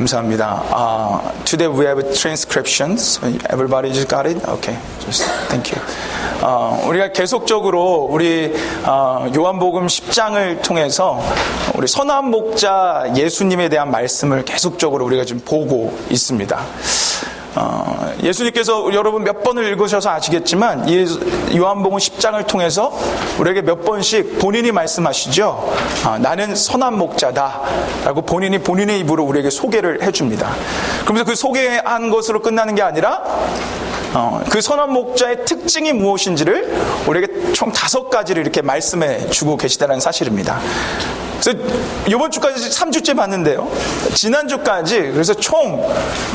감사합니다. Today we have transcriptions. Everybody just got it? Okay. Just thank you. 우리가 계속적으로 우리 요한복음 10장을 통해서 우리 선한 목자 예수님에 대한 말씀을 계속적으로 우리가 지금 보고 있습니다. 예수님께서 여러분 몇 번을 읽으셔서 아시겠지만 요한복음 10장을 통해서 우리에게 몇 번씩 본인이 말씀하시죠. 나는 선한 목자다 라고 본인이 본인의 입으로 우리에게 소개를 해줍니다. 그러면서 그 소개한 것으로 끝나는 게 아니라 그 선한 목자의 특징이 무엇인지를 우리에게 총 5가지를 이렇게 말씀해 주고 계시다는 사실입니다. 그래서 이번 주까지 3주째 봤는데요. 지난주까지 그래서 총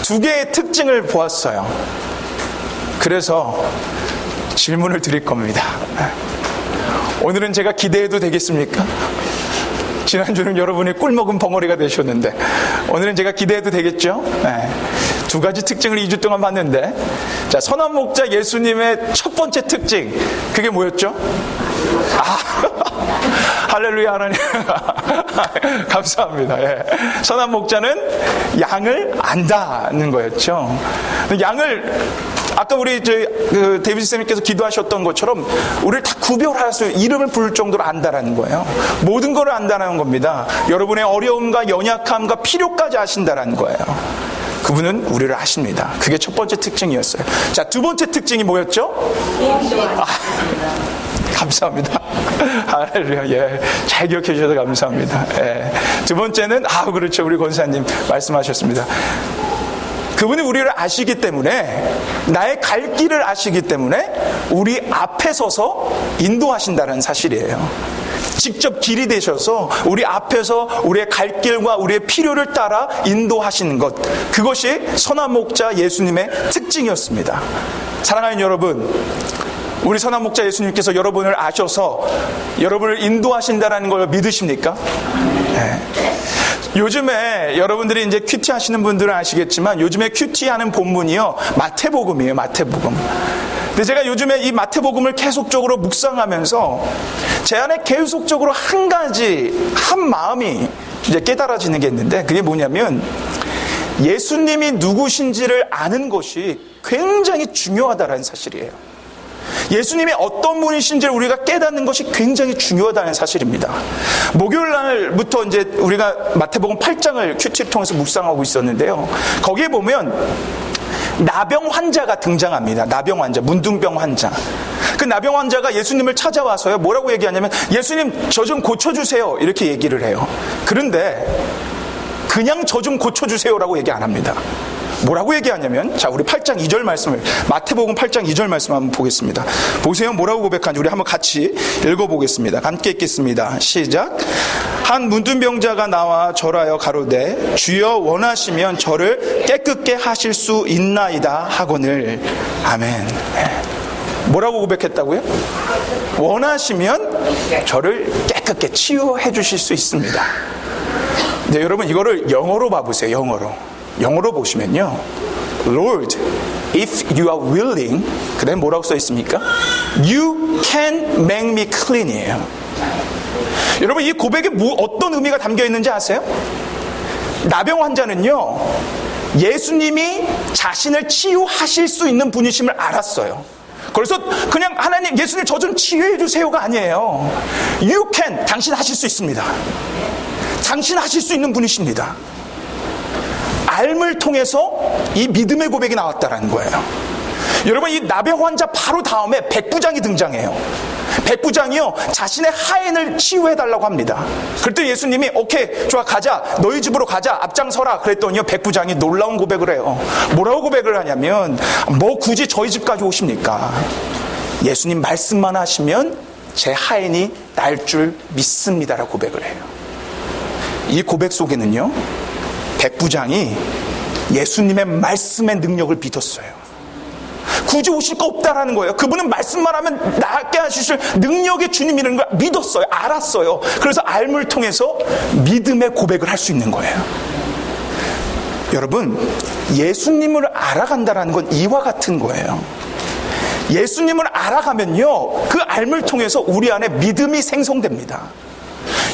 2개의 특징을 보았어요. 그래서 질문을 드릴 겁니다. 오늘은 제가 기대해도 되겠습니까? 지난주는 여러분이 꿀먹은 벙어리가 되셨는데 오늘은 제가 기대해도 되겠죠? 네. 2가지 특징을 2주 동안 봤는데, 자, 선한 목자 예수님의 첫 번째 특징, 그게 뭐였죠? 할렐루야 하나님. 감사합니다. 예. 선한 목자는 양을 안다는 거였죠. 양을 아까 우리 데이비드 선생님께서 기도하셨던 것처럼 우리를 다 구별할 수 이름을 부를 정도로 안다라는 거예요. 모든 걸 안다는 겁니다. 여러분의 어려움과 연약함과 필요까지 아신다라는 거예요. 그분은 우리를 아십니다. 그게 첫 번째 특징이었어요. 자, 2번째 특징이 뭐였죠? 감사합니다. 할렐루야. 예. 잘 기억해 주셔서 감사합니다. 예. 2번째는, 그렇죠. 우리 권사님 말씀하셨습니다. 그분이 우리를 아시기 때문에, 나의 갈 길을 아시기 때문에, 우리 앞에 서서 인도하신다는 사실이에요. 직접 길이 되셔서 우리 앞에서 우리의 갈 길과 우리의 필요를 따라 인도하시는 것, 그것이 선한 목자 예수님의 특징이었습니다. 사랑하는 여러분, 우리 선한 목자 예수님께서 여러분을 아셔서 여러분을 인도하신다는 걸 믿으십니까? 네. 요즘에 여러분들이 이제 큐티 하시는 분들은 아시겠지만 요즘에 큐티 하는 본문이요, 마태복음이에요. 마태복음. 근데 제가 요즘에 이 마태복음을 계속적으로 묵상하면서 제 안에 계속적으로 한 마음이 이제 깨달아지는 게 있는데, 그게 뭐냐면 예수님이 누구신지를 아는 것이 굉장히 중요하다는 사실이에요. 예수님이 어떤 분이신지를 우리가 깨닫는 것이 굉장히 중요하다는 사실입니다. 목요일 날부터 이제 우리가 마태복음 8장을 큐티를 통해서 묵상하고 있었는데요. 거기에 보면 나병 환자가 등장합니다. 나병 환자, 문둥병 환자. 그 나병 환자가 예수님을 찾아와서요, 뭐라고 얘기하냐면, 예수님, 저 좀 고쳐주세요. 이렇게 얘기를 해요. 그런데 그냥 저 좀 고쳐주세요라고 얘기 안 합니다. 뭐라고 얘기하냐면, 자, 우리 8장 2절 말씀을, 마태복음 8장 2절 말씀 한번 보겠습니다. 보세요. 뭐라고 고백하는지 우리 한번 같이 읽어보겠습니다. 함께 읽겠습니다. 시작. 한 문둥병자가 나와 절하여 가로되, 주여 원하시면 저를 깨끗게 하실 수 있나이다 하거늘. 아멘. 뭐라고 고백했다고요? 원하시면 저를 깨끗게 치유해 주실 수 있습니다. 네, 여러분 이거를 영어로 봐보세요. 영어로 보시면요, Lord, if you are willing, 그 다음에 뭐라고 써 있습니까? You can make me clean이에요. 여러분 이 고백에 어떤 의미가 담겨 있는지 아세요? 나병 환자는요, 예수님이 자신을 치유하실 수 있는 분이심을 알았어요. 그래서 그냥 하나님, 예수님 저 좀 치유해 주세요가 아니에요. You can, 당신 하실 수 있습니다. 당신 하실 수 있는 분이십니다. 알을 통해서 이 믿음의 고백이 나왔다는 거예요. 여러분 이 나병 환자 바로 다음에 백부장이 등장해요. 백부장이요, 자신의 하인을 치유해달라고 합니다. 그랬더니 예수님이 오케이, 좋아, 가자, 너희 집으로 가자, 앞장서라. 그랬더니요, 백부장이 놀라운 고백을 해요. 뭐라고 고백을 하냐면, 뭐 굳이 저희 집까지 오십니까? 예수님 말씀만 하시면 제 하인이 날 줄 믿습니다라고 고백을 해요. 이 고백 속에는요, 백부장이 예수님의 말씀의 능력을 믿었어요. 굳이 오실 거 없다라는 거예요. 그분은 말씀만 하면 낫게 하실 능력의 주님이라는 걸 믿었어요. 알았어요. 그래서 알을 통해서 믿음의 고백을 할 수 있는 거예요. 여러분, 예수님을 알아간다는 건 이와 같은 거예요. 예수님을 알아가면요, 그 알을 통해서 우리 안에 믿음이 생성됩니다.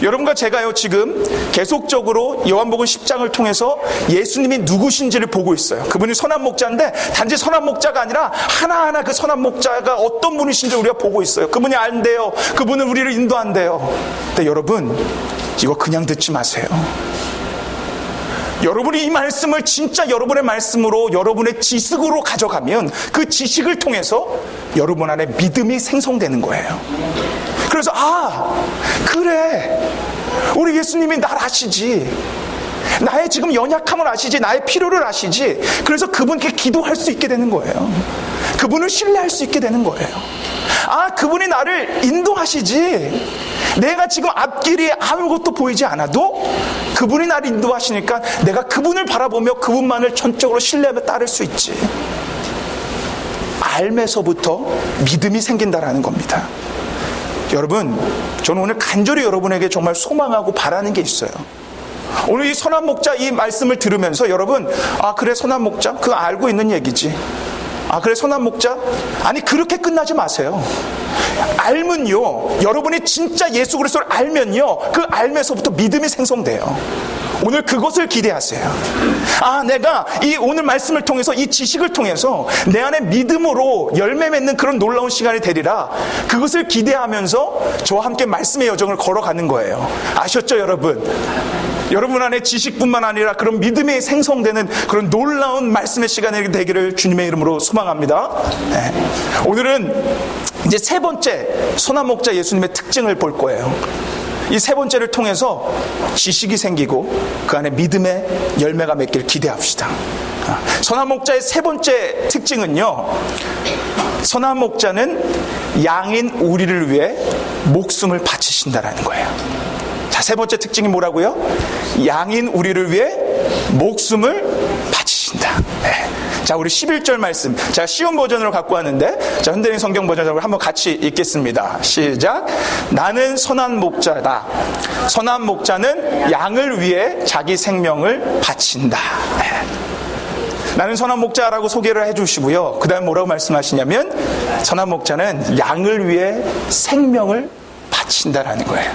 여러분과 제가요 지금 계속적으로 요한복음 10장을 통해서 예수님이 누구신지를 보고 있어요. 그분이 선한 목자인데 단지 선한 목자가 아니라 하나하나 그 선한 목자가 어떤 분이신지 우리가 보고 있어요. 그분이 안돼요. 그분은 우리를 인도한대요. 근데 여러분 이거 그냥 듣지 마세요. 여러분이 이 말씀을 진짜 여러분의 말씀으로 여러분의 지식으로 가져가면 그 지식을 통해서 여러분 안에 믿음이 생성되는 거예요. 그래서 그래 우리 예수님이 날 아시지, 나의 지금 연약함을 아시지, 나의 필요를 아시지. 그래서 그분께 기도할 수 있게 되는 거예요. 그분을 신뢰할 수 있게 되는 거예요. 그분이 나를 인도하시지, 내가 지금 앞길이 아무것도 보이지 않아도 그분이 나를 인도하시니까 내가 그분을 바라보며 그분만을 전적으로 신뢰하며 따를 수 있지. 알면서부터 믿음이 생긴다라는 겁니다. 여러분, 저는 오늘 간절히 여러분에게 정말 소망하고 바라는 게 있어요. 오늘 이 선한 목자 이 말씀을 들으면서 여러분, 그래 선한 목자 그거 알고 있는 얘기지. 그래 선한 목자? 아니 그렇게 끝나지 마세요. 알면요, 여러분이 진짜 예수 그리스도를 알면요, 그 알면서부터 믿음이 생성돼요. 오늘 그것을 기대하세요. 내가 이 오늘 말씀을 통해서 이 지식을 통해서 내 안에 믿음으로 열매 맺는 그런 놀라운 시간이 되리라. 그것을 기대하면서 저와 함께 말씀의 여정을 걸어가는 거예요. 아셨죠 여러분? 여러분 안에 지식뿐만 아니라 그런 믿음이 생성되는 그런 놀라운 말씀의 시간이 되기를 주님의 이름으로 소망합니다. 오늘은 이제 세 번째 선한 목자 예수님의 특징을 볼 거예요. 이 세 번째를 통해서 지식이 생기고 그 안에 믿음의 열매가 맺기를 기대합시다. 선한 목자의 세 번째 특징은요, 선한 목자는 양인 우리를 위해 목숨을 바치신다라는 거예요. 자, 세 번째 특징이 뭐라고요? 양인 우리를 위해 목숨을 바치신다. 자, 우리 11절 말씀. 자, 쉬운 버전으로 갖고 왔는데, 자, 흔들린 성경 버전으로 한번 같이 읽겠습니다. 시작. 나는 선한 목자다. 선한 목자는 양을 위해 자기 생명을 바친다. 나는 선한 목자라고 소개를 해주시고요. 그 다음 뭐라고 말씀하시냐면, 선한 목자는 양을 위해 생명을 바친다라는 거예요.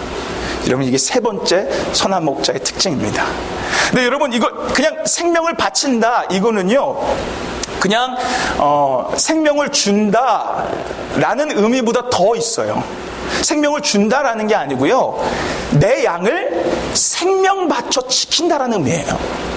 여러분, 이게 세 번째 선한 목자의 특징입니다. 근데 여러분, 이거 그냥 생명을 바친다, 이거는요, 그냥 생명을 준다라는 의미보다 더 있어요. 생명을 준다라는 게 아니고요, 내 양을 생명 바쳐 지킨다라는 의미예요.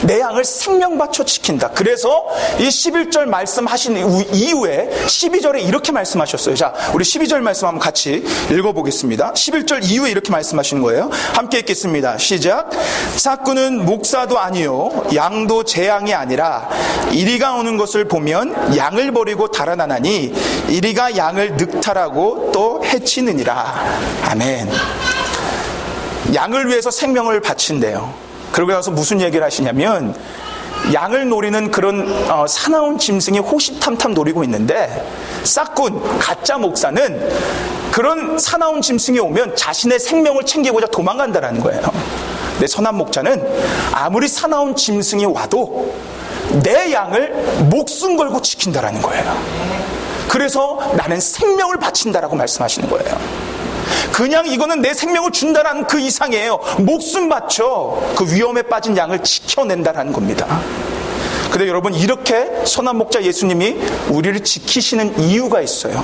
내 양을 생명 바쳐 지킨다. 그래서 이 11절 말씀하신 이후에 12절에 이렇게 말씀하셨어요. 자, 우리 12절 말씀 한번 같이 읽어보겠습니다. 11절 이후에 이렇게 말씀하시는 거예요. 함께 읽겠습니다. 시작. 삭구는 목사도 아니요 양도 제 양이 아니라 이리가 오는 것을 보면 양을 버리고 달아나나니 이리가 양을 늑탈하고 또 해치느니라. 아멘. 양을 위해서 생명을 바친대요. 그러고 나서 무슨 얘기를 하시냐면, 양을 노리는 그런 사나운 짐승이 호시탐탐 노리고 있는데, 싹군 가짜 목사는 그런 사나운 짐승이 오면 자신의 생명을 챙기고자 도망간다라는 거예요. 근데 선한 목자는 아무리 사나운 짐승이 와도 내 양을 목숨 걸고 지킨다라는 거예요. 그래서 나는 생명을 바친다라고 말씀하시는 거예요. 그냥 이거는 내 생명을 준다라는 그 이상이에요. 목숨 바쳐 그 위험에 빠진 양을 지켜낸다라는 겁니다. 근데 여러분, 이렇게 선한 목자 예수님이 우리를 지키시는 이유가 있어요.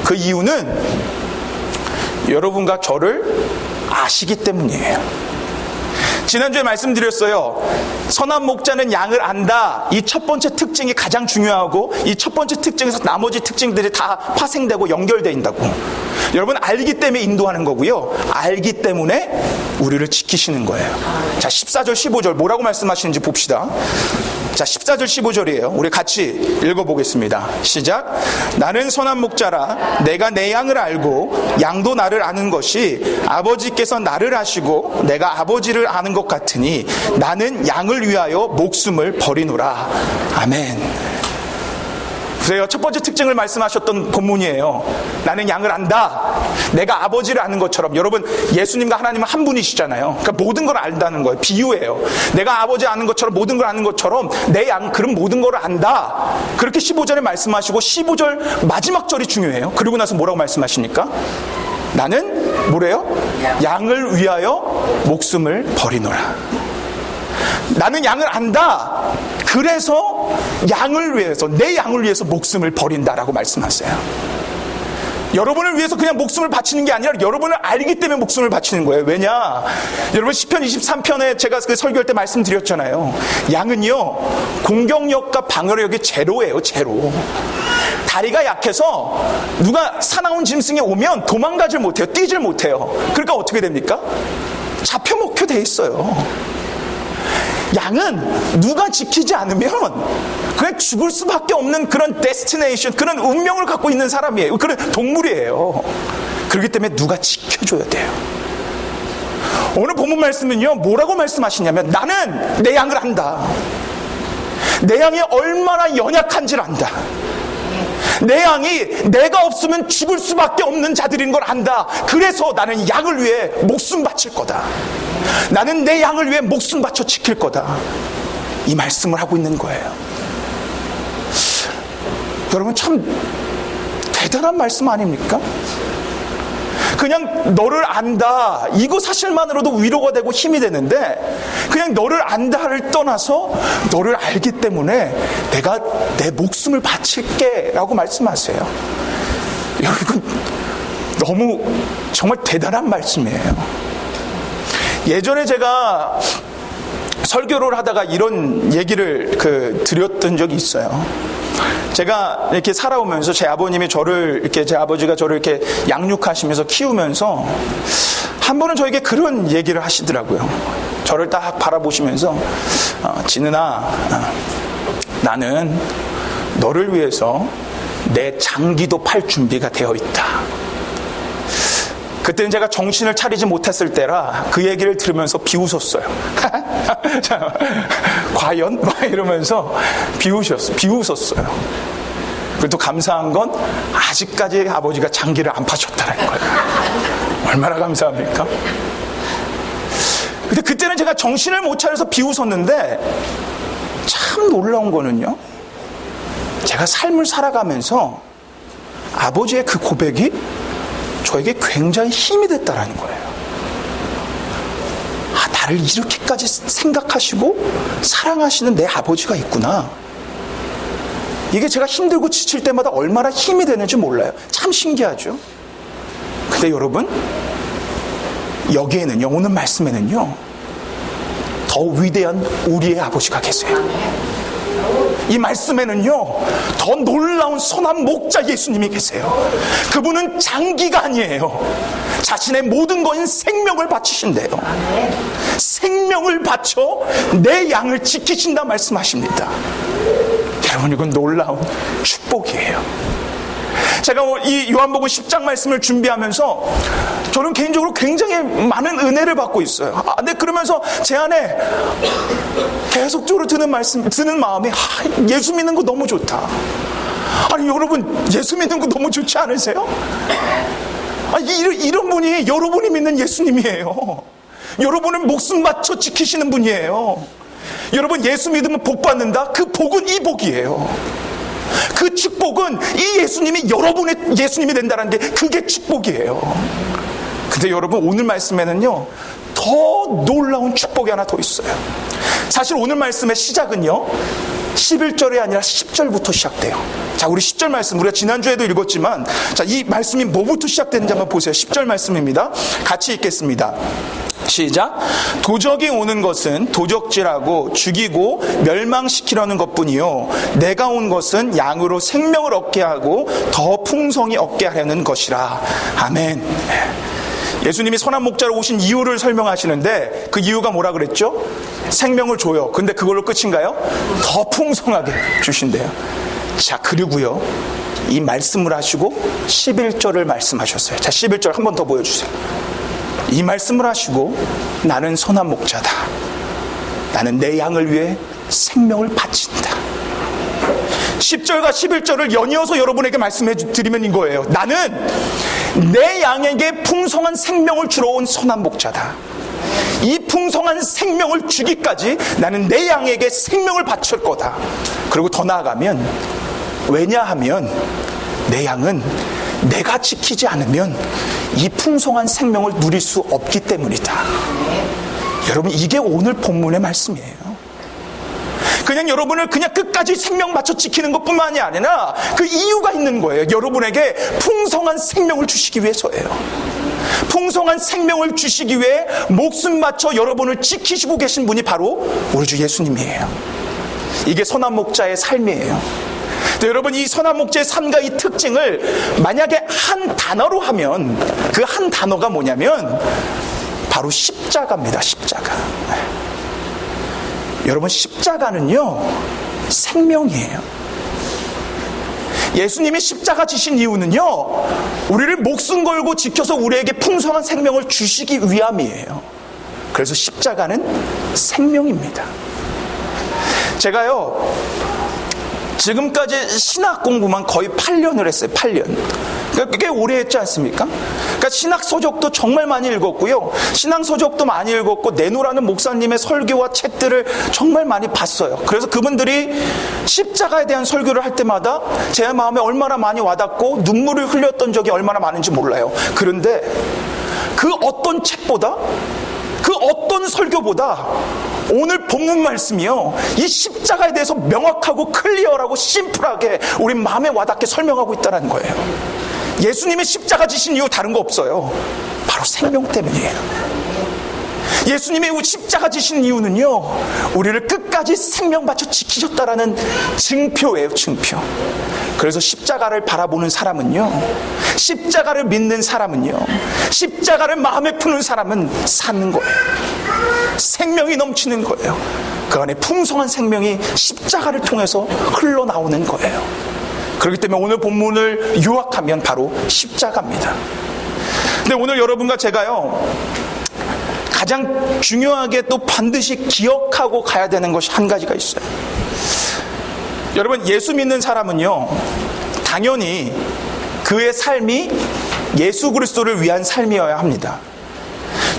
그 이유는 여러분과 저를 아시기 때문이에요. 지난주에 말씀드렸어요. 선한 목자는 양을 안다. 이 첫 번째 특징이 가장 중요하고, 이 첫 번째 특징에서 나머지 특징들이 다 파생되고 연결된다고. 여러분, 알기 때문에 인도하는 거고요, 알기 때문에 우리를 지키시는 거예요. 자, 14절 15절 뭐라고 말씀하시는지 봅시다. 자, 14절 15절이에요. 우리 같이 읽어보겠습니다. 시작. 나는 선한 목자라 내가 내 양을 알고 양도 나를 아는 것이 아버지께서 나를 아시고 내가 아버지를 아는 것 같으니 나는 양을 위하여 목숨을 버리노라. 아멘. 그래요. 첫 번째 특징을 말씀하셨던 본문이에요. 나는 양을 안다. 내가 아버지를 아는 것처럼. 여러분, 예수님과 하나님은 한 분이시잖아요. 그러니까 모든 걸 안다는 거예요. 비유예요. 내가 아버지 아는 것처럼, 모든 걸 아는 것처럼 내 양, 그럼 모든 걸 안다. 그렇게 15절에 말씀하시고, 15절 마지막 절이 중요해요. 그리고 나서 뭐라고 말씀하십니까? 나는 뭐래요? 양을 위하여 목숨을 버리노라. 나는 양을 안다. 그래서 양을 위해서, 내 양을 위해서 목숨을 버린다라고 말씀하세요. 여러분을 위해서 그냥 목숨을 바치는 게 아니라 여러분을 알기 때문에 목숨을 바치는 거예요. 왜냐? 여러분 시편 23편에 제가 그 설교할 때 말씀드렸잖아요. 양은요, 공격력과 방어력이 제로예요. 제로. 다리가 약해서 누가 사나운 짐승이 오면 도망가질 못해요. 뛰질 못해요. 그러니까 어떻게 됩니까? 잡혀먹혀 돼 있어요. 양은 누가 지키지 않으면 그냥 죽을 수밖에 없는 그런 데스티네이션, 그런 운명을 갖고 있는 사람이에요. 그런 동물이에요. 그렇기 때문에 누가 지켜줘야 돼요. 오늘 본문 말씀은요, 뭐라고 말씀하시냐면, 나는 내 양을 안다. 내 양이 얼마나 연약한지를 안다. 내 양이 내가 없으면 죽을 수밖에 없는 자들인 걸 안다. 그래서 나는 양을 위해 목숨 바칠 거다. 나는 내 양을 위해 목숨 바쳐 지킬 거다. 이 말씀을 하고 있는 거예요. 여러분 참 대단한 말씀 아닙니까? 그냥 너를 안다, 이거 사실만으로도 위로가 되고 힘이 되는데, 그냥 너를 안다를 떠나서 너를 알기 때문에 내가 내 목숨을 바칠게 라고 말씀하세요. 여러분 너무 정말 대단한 말씀이에요. 예전에 제가 설교를 하다가 이런 얘기를 드렸던 적이 있어요. 제가 이렇게 살아오면서 제 아버님이 제 아버지가 저를 이렇게 양육하시면서 키우면서 한 번은 저에게 그런 얘기를 하시더라고요. 저를 딱 바라보시면서, 진은아, 나는 너를 위해서 내 장기도 팔 준비가 되어 있다. 그때는 제가 정신을 차리지 못했을 때라 그 얘기를 들으면서 비웃었어요. 과연? 막 이러면서 비웃었어요. 그리고 또 감사한 건 아직까지 아버지가 장기를 안 파셨다는 거예요. 얼마나 감사합니까? 근데 그때는 제가 정신을 못 차려서 비웃었는데, 참 놀라운 거는요, 제가 삶을 살아가면서 아버지의 그 고백이 저에게 굉장히 힘이 됐다라는 거예요. 나를 이렇게까지 생각하시고 사랑하시는 내 아버지가 있구나. 이게 제가 힘들고 지칠 때마다 얼마나 힘이 되는지 몰라요. 참 신기하죠. 근데 여러분, 여기에는요, 오늘 말씀에는요, 더 위대한 우리의 아버지가 계세요. 이 말씀에는요, 더 놀라운 선한 목자 예수님이 계세요. 그분은 장기가 아니에요. 자신의 모든 것인 생명을 바치신대요. 생명을 바쳐 내 양을 지키신다 말씀하십니다. 여러분, 이건 놀라운 축복이에요. 제가 이 요한복음 10장 말씀을 준비하면서 저는 개인적으로 굉장히 많은 은혜를 받고 있어요. 근데 그러면서 제 안에 계속적으로 드는 마음이, 예수 믿는 거 너무 좋다. 아니 여러분, 예수 믿는 거 너무 좋지 않으세요? 이런 분이 여러분이 믿는 예수님이에요. 여러분을 목숨 바쳐 지키시는 분이에요. 여러분, 예수 믿으면 복 받는다? 그 복은 이 복이에요. 그 축복은 이 예수님이 여러분의 예수님이 된다는 게, 그게 축복이에요. 근데 여러분, 오늘 말씀에는요, 더 놀라운 축복이 하나 더 있어요. 사실 오늘 말씀의 시작은요, 11절이 아니라 10절부터 시작돼요. 자, 우리 10절 말씀, 우리가 지난주에도 읽었지만, 자, 이 말씀이 뭐부터 시작되는지 한번 보세요. 10절 말씀입니다. 같이 읽겠습니다. 시작. 도적이 오는 것은 도적질하고 죽이고 멸망시키려는 것뿐이요, 내가 온 것은 양으로 생명을 얻게 하고 더 풍성히 얻게 하려는 것이라. 아멘. 예수님이 선한 목자로 오신 이유를 설명하시는데, 그 이유가 뭐라 그랬죠? 생명을 줘요. 근데 그걸로 끝인가요? 더 풍성하게 주신대요. 자, 그리고요, 이 말씀을 하시고 11절을 말씀하셨어요. 자, 11절 한 번 더 보여주세요. 이 말씀을 하시고, 나는 선한 목자다. 나는 내 양을 위해 생명을 바친다. 10절과 11절을 연이어서 여러분에게 말씀해 드리면 이거예요. 나는 내 양에게 풍성한 생명을 주러 온 선한 목자다. 이 풍성한 생명을 주기까지 나는 내 양에게 생명을 바칠 거다. 그리고 더 나아가면, 왜냐하면 내 양은 내가 지키지 않으면 이 풍성한 생명을 누릴 수 없기 때문이다. 여러분, 이게 오늘 본문의 말씀이에요. 그냥 여러분을 그냥 끝까지 생명 맞춰 지키는 것뿐만이 아니라 그 이유가 있는 거예요. 여러분에게 풍성한 생명을 주시기 위해서예요. 풍성한 생명을 주시기 위해 목숨 맞춰 여러분을 지키시고 계신 분이 바로 우리 주 예수님이에요. 이게 선한 목자의 삶이에요. 여러분, 이 선한 목자의 삶과 이 특징을 만약에 한 단어로 하면 그 한 단어가 뭐냐면 바로 십자가입니다. 십자가. 여러분, 십자가는요 생명이에요. 예수님이 십자가 지신 이유는요 우리를 목숨 걸고 지켜서 우리에게 풍성한 생명을 주시기 위함이에요. 그래서 십자가는 생명입니다. 제가요 지금까지 신학 공부만 거의 8년을 했어요. 8년. 그러니까 꽤 오래 했지 않습니까? 그러니까 신학 서적도 정말 많이 읽었고요. 신앙 서적도 많이 읽었고, 내노라는 목사님의 설교와 책들을 정말 많이 봤어요. 그래서 그분들이 십자가에 대한 설교를 할 때마다 제 마음에 얼마나 많이 와닿고 눈물을 흘렸던 적이 얼마나 많은지 몰라요. 그런데 그 어떤 책보다, 그 어떤 설교보다 오늘 본문 말씀이요 이 십자가에 대해서 명확하고 클리어하고 심플하게 우리 마음에 와닿게 설명하고 있다는 거예요. 예수님의 십자가 지신 이유 다른 거 없어요. 바로 생명 때문이에요. 예수님의 십자가 지신 이유는요 우리를 끝까지 생명 바쳐 지키셨다라는 증표예요. 증표. 그래서 십자가를 바라보는 사람은요, 십자가를 믿는 사람은요, 십자가를 마음에 푸는 사람은 사는 거예요. 생명이 넘치는 거예요. 그 안에 풍성한 생명이 십자가를 통해서 흘러나오는 거예요. 그렇기 때문에 오늘 본문을 요약하면 바로 십자가입니다. 근데 오늘 여러분과 제가요 가장 중요하게 또 반드시 기억하고 가야 되는 것이 한 가지가 있어요. 여러분, 예수 믿는 사람은요 당연히 그의 삶이 예수 그리스도를 위한 삶이어야 합니다.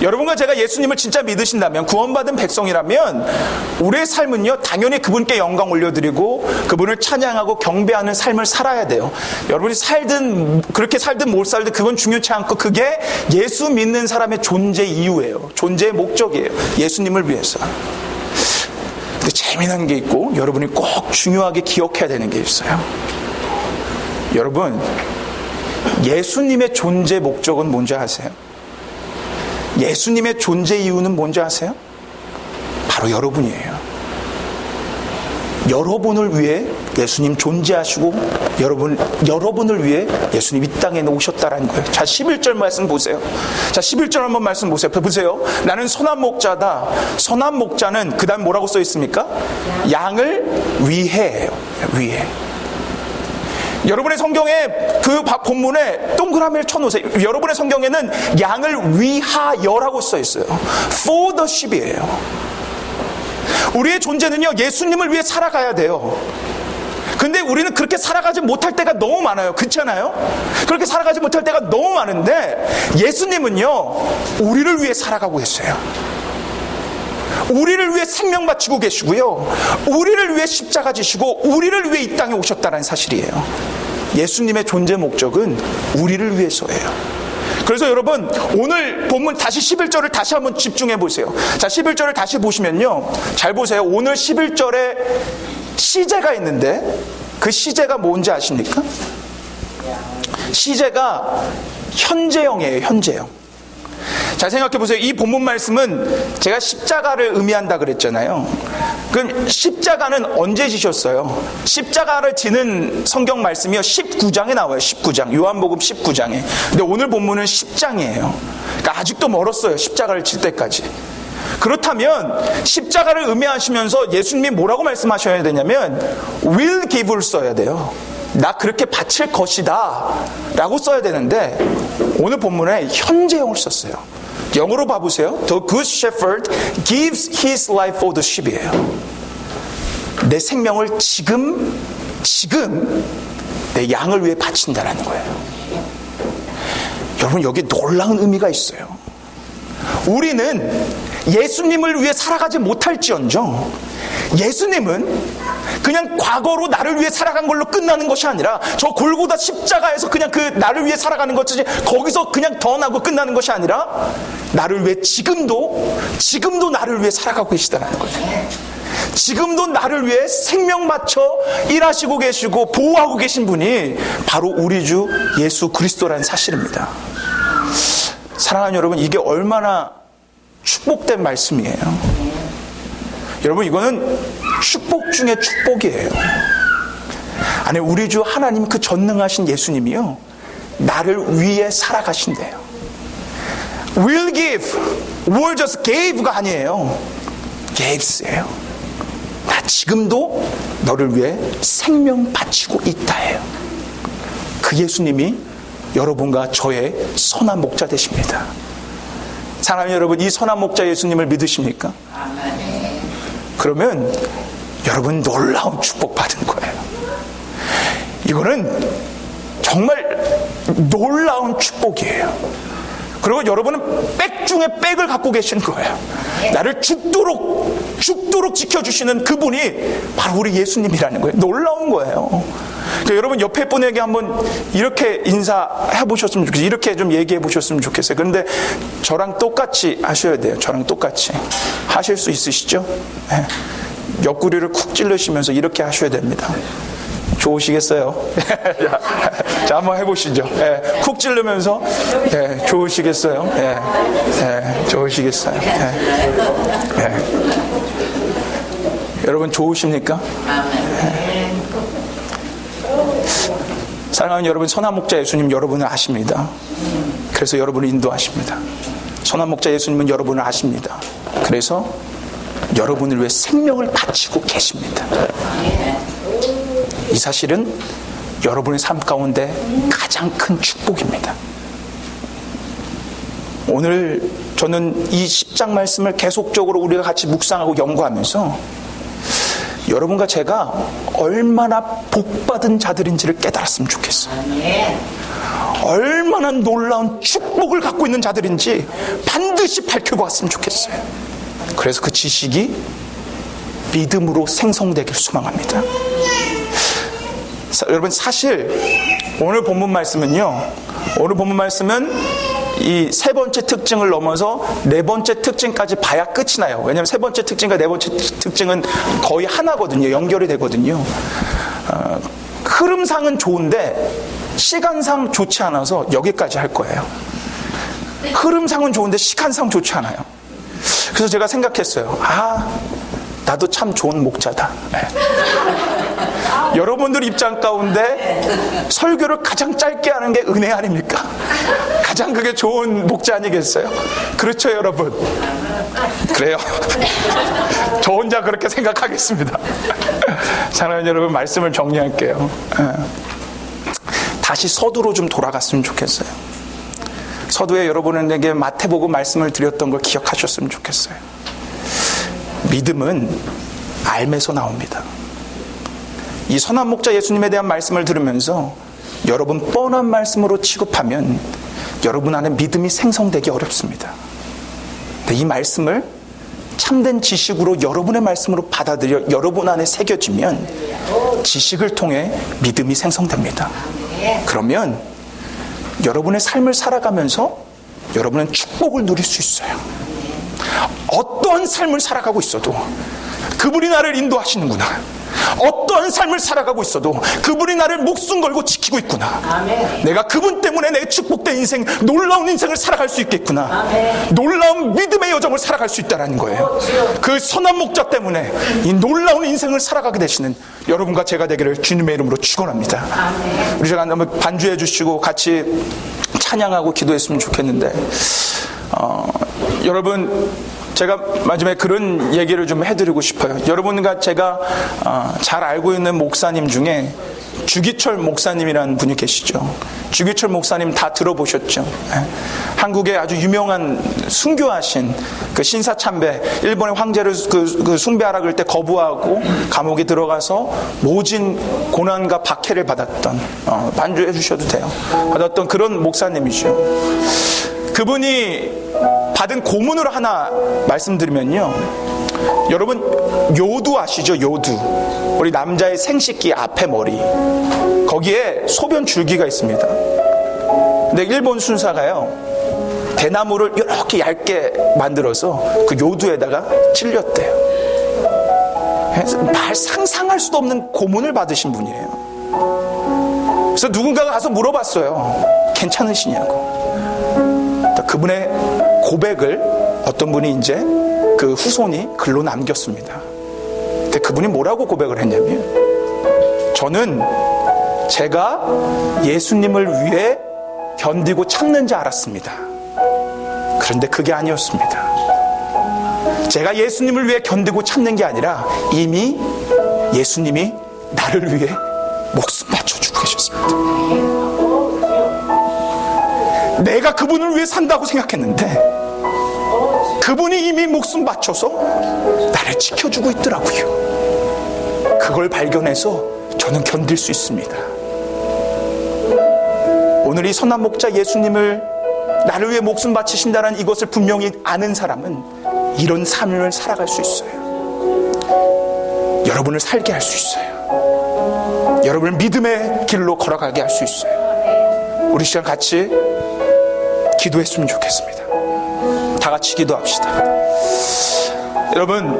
여러분과 제가 예수님을 진짜 믿으신다면, 구원받은 백성이라면 우리의 삶은요 당연히 그분께 영광 올려드리고 그분을 찬양하고 경배하는 삶을 살아야 돼요. 여러분이 살든 그렇게 살든 못 살든 그건 중요치 않고, 그게 예수 믿는 사람의 존재 이유예요. 존재의 목적이에요. 예수님을 위해서. 근데 재미난 게 있고 여러분이 꼭 중요하게 기억해야 되는 게 있어요. 여러분, 예수님의 존재 목적은 뭔지 아세요? 예수님의 존재 이유는 뭔지 아세요? 바로 여러분이에요. 여러분을 위해 예수님 존재하시고 여러분을 위해 예수님 이 땅에 오셨다라는 거예요. 자, 11절 말씀 보세요. 자, 11절 한번 말씀 보세요. 보세요. 나는 선한 목자다. 선한 목자는 그 다음 뭐라고 써 있습니까? 양을 위해예요. 위해. 여러분의 성경에 그 본문에 동그라미를 쳐놓으세요. 여러분의 성경에는 양을 위하여라고 써 있어요. For the sheep이에요. 우리의 존재는요 예수님을 위해 살아가야 돼요. 근데 우리는 그렇게 살아가지 못할 때가 너무 많아요. 그렇잖아요? 그렇게 살아가지 못할 때가 너무 많은데 예수님은요 우리를 위해 살아가고 계세요. 우리를 위해 생명 바치고 계시고요, 우리를 위해 십자가 지시고 우리를 위해 이 땅에 오셨다는 사실이에요. 예수님의 존재 목적은 우리를 위해서예요. 그래서 여러분, 오늘 본문 다시 11절을 다시 한번 집중해 보세요. 자, 11절을 다시 보시면요, 잘 보세요. 오늘 11절에 시제가 있는데 그 시제가 뭔지 아십니까? 시제가 현재형이에요. 현재형. 잘 생각해 보세요. 이 본문 말씀은 제가 십자가를 의미한다 그랬잖아요. 그럼 십자가는 언제 지셨어요? 십자가를 지는 성경 말씀이요 19장에 나와요. 19장. 요한복음 19장에. 근데 오늘 본문은 10장이에요. 그러니까 아직도 멀었어요. 십자가를 질 때까지. 그렇다면 십자가를 의미하시면서 예수님이 뭐라고 말씀하셔야 되냐면 will give를 써야 돼요. 나 그렇게 바칠 것이다 라고 써야 되는데 오늘 본문에 현재형을 썼어요. 영어로 봐보세요. The good shepherd gives his life for the sheep이에요. 내 생명을 지금 내 양을 위해 바친다는 거예요. 여러분, 여기 놀라운 의미가 있어요. 우리는 예수님을 위해 살아가지 못할지언정 예수님은 그냥 과거로 나를 위해 살아간 걸로 끝나는 것이 아니라 저 골고다 십자가에서 그냥 그 나를 위해 살아가는 것이지 거기서 그냥 더 나고 끝나는 것이 아니라 나를 위해 지금도 나를 위해 살아가고 계시다는 거죠. 지금도 나를 위해 생명 바쳐 일하시고 계시고 보호하고 계신 분이 바로 우리 주 예수 그리스도라는 사실입니다. 사랑하는 여러분, 이게 얼마나 축복된 말씀이에요. 여러분, 이거는 축복 중에 축복이에요. 아니, 우리 주 하나님 그 전능하신 예수님이요, 나를 위해 살아가신대요. will give, will just gave가 아니에요. gaves예요. 나 지금도 너를 위해 생명 바치고 있다예요. 그 예수님이 여러분과 저의 선한 목자 되십니다. 사랑하는 여러분, 이 선한 목자 예수님을 믿으십니까? 그러면 여러분 놀라운 축복 받은 거예요. 이거는 정말 놀라운 축복이에요. 그리고 여러분은 백 중에 백을 갖고 계신 거예요. 나를 죽도록 지켜주시는 그분이 바로 우리 예수님이라는 거예요. 놀라운 거예요. 그러니까 여러분 옆에 분에게 한번 이렇게 인사해 보셨으면 좋겠어요. 이렇게 좀 얘기해 보셨으면 좋겠어요. 그런데 저랑 똑같이 하셔야 돼요. 저랑 똑같이. 하실 수 있으시죠? 네. 옆구리를 쿡 찔르시면서 이렇게 하셔야 됩니다. 좋으시겠어요? 자, 한번 해보시죠. 예, 쿡 찌르면서, 예, 좋으시겠어요? 예, 예, 좋으시겠어요? 예, 예. 여러분 좋으십니까? 예. 사랑하는 여러분, 선한 목자 예수님 여러분을 아십니다. 그래서 여러분을 인도하십니다. 선한 목자 예수님은 여러분을 아십니다. 그래서 여러분을 위해 생명을 바치고 계십니다. 이 사실은 여러분의 삶 가운데 가장 큰 축복입니다. 오늘 저는 이 10장 말씀을 계속적으로 우리가 같이 묵상하고 연구하면서 여러분과 제가 얼마나 복받은 자들인지를 깨달았으면 좋겠어요. 얼마나 놀라운 축복을 갖고 있는 자들인지 반드시 밝혀보았으면 좋겠어요. 그래서 그 지식이 믿음으로 생성되길 소망합니다. 여러분, 사실 오늘 본문 말씀은요, 오늘 본문 말씀은 이 세 번째 특징을 넘어서 네 번째 특징까지 봐야 끝이 나요. 왜냐하면 세 번째 특징과 네 번째 특징은 거의 하나거든요. 연결이 되거든요. 흐름상은 좋은데 시간상 좋지 않아서 여기까지 할 거예요. 흐름상은 좋은데 시간상 좋지 않아요. 그래서 제가 생각했어요. 나도 참 좋은 목자다. 네. 여러분들 입장 가운데 설교를 가장 짧게 하는 게 은혜 아닙니까? 가장 그게 좋은 목자 아니겠어요? 그렇죠, 여러분? 그래요. 저 혼자 그렇게 생각하겠습니다. 사랑하는 여러분, 말씀을 정리할게요. 다시 서두로 좀 돌아갔으면 좋겠어요. 서두에 여러분에게 마태복음 말씀을 드렸던 걸 기억하셨으면 좋겠어요. 믿음은 알매서 나옵니다. 이 선한 목자 예수님에 대한 말씀을 들으면서 여러분 뻔한 말씀으로 취급하면 여러분 안에 믿음이 생성되기 어렵습니다. 이 말씀을 참된 지식으로 여러분의 말씀으로 받아들여 여러분 안에 새겨지면 지식을 통해 믿음이 생성됩니다. 그러면 여러분의 삶을 살아가면서 여러분은 축복을 누릴 수 있어요. 어떠한 삶을 살아가고 있어도 그분이 나를 인도하시는구나. 어떠한 삶을 살아가고 있어도 그분이 나를 목숨 걸고 지키고 있구나. 아멘. 내가 그분 때문에 내 축복된 인생, 놀라운 인생을 살아갈 수 있겠구나. 아멘. 놀라운 믿음의 여정을 살아갈 수 있다는 거예요. 그 선한 목자 때문에 이 놀라운 인생을 살아가게 되시는 여러분과 제가 되기를 주님의 이름으로 축원합니다. 아멘. 우리 제가 한번 반주해 주시고 같이 찬양하고 기도했으면 좋겠는데, 여러분, 제가 마지막에 그런 얘기를 좀 해드리고 싶어요. 여러분과 제가 잘 알고 있는 목사님 중에 주기철 목사님이라는 분이 계시죠. 주기철 목사님 다 들어보셨죠. 한국의 아주 유명한 순교하신 그 신사참배, 일본의 황제를 그 숭배하라 그럴 때 거부하고 감옥에 들어가서 모진 고난과 박해를 받았던, 반주해 주셔도 돼요. 받았던 그런 목사님이죠. 그분이 받은 고문을 하나 말씀드리면요, 여러분 요두 아시죠? 요두. 우리 남자의 생식기 앞에 머리, 거기에 소변 줄기가 있습니다. 근데 일본 순사가요, 대나무를 이렇게 얇게 만들어서 그 요두에다가 찔렸대요. 말 상상할 수도 없는 고문을 받으신 분이에요. 그래서 누군가가 가서 물어봤어요. 괜찮으시냐고. 그분의 고백을 어떤 분이 이제 그 후손이 글로 남겼습니다. 근데 그분이 뭐라고 고백을 했냐면, 저는 제가 예수님을 위해 견디고 참는 줄 알았습니다. 그런데 그게 아니었습니다. 제가 예수님을 위해 견디고 참는 게 아니라 이미 예수님이 나를 위해 목숨 바쳐주고 계셨습니다. 내가 그분을 위해 산다고 생각했는데 그분이 이미 목숨 바쳐서 나를 지켜주고 있더라고요. 그걸 발견해서 저는 견딜 수 있습니다. 오늘 이 선한 목자 예수님을 나를 위해 목숨 바치신다는 이것을 분명히 아는 사람은 이런 삶을 살아갈 수 있어요. 여러분을 살게 할 수 있어요. 여러분을 믿음의 길로 걸어가게 할 수 있어요. 우리 시간 같이 기도했으면 좋겠습니다. 다 같이 기도합시다. 여러분,